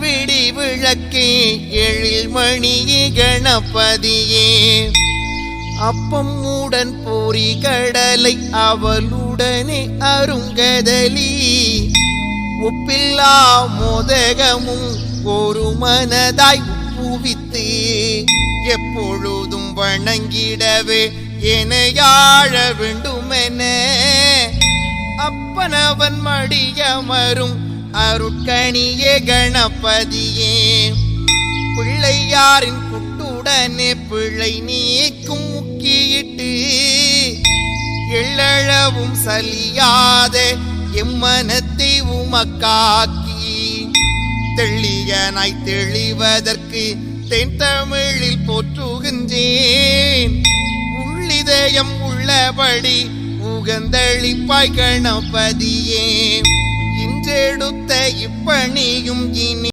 விடி விளக்கே எழில் மணியே கணபதியே அப்பம் மூடன் பூரி கடலை அவளுடனே அருங்கதலி உப்பில்லா மோதகமும் ஒரு மனதாய் புவித்து எப்பொழுதும் வணங்கிடவே எனையாழ வேண்டுமென அப்பனவன் மடியமரும் அருட்கணியே கணபதியே பிள்ளையாரின் குட்டுடனே பிள்ளை நீக்கும் முக்கியிட்டு எள்ளளவும் சலியாத எம்மனத்தை உமக்காக்கி தெள்ளியனாய் தெளிவதற்கு தென் தமிழில் போற்றுகின்றேன் உள்ளிதயம் உள்ளபடி உகந்தளிப்பாய் கணபதியே இன்றெடுத்த இப்பணியும் இனி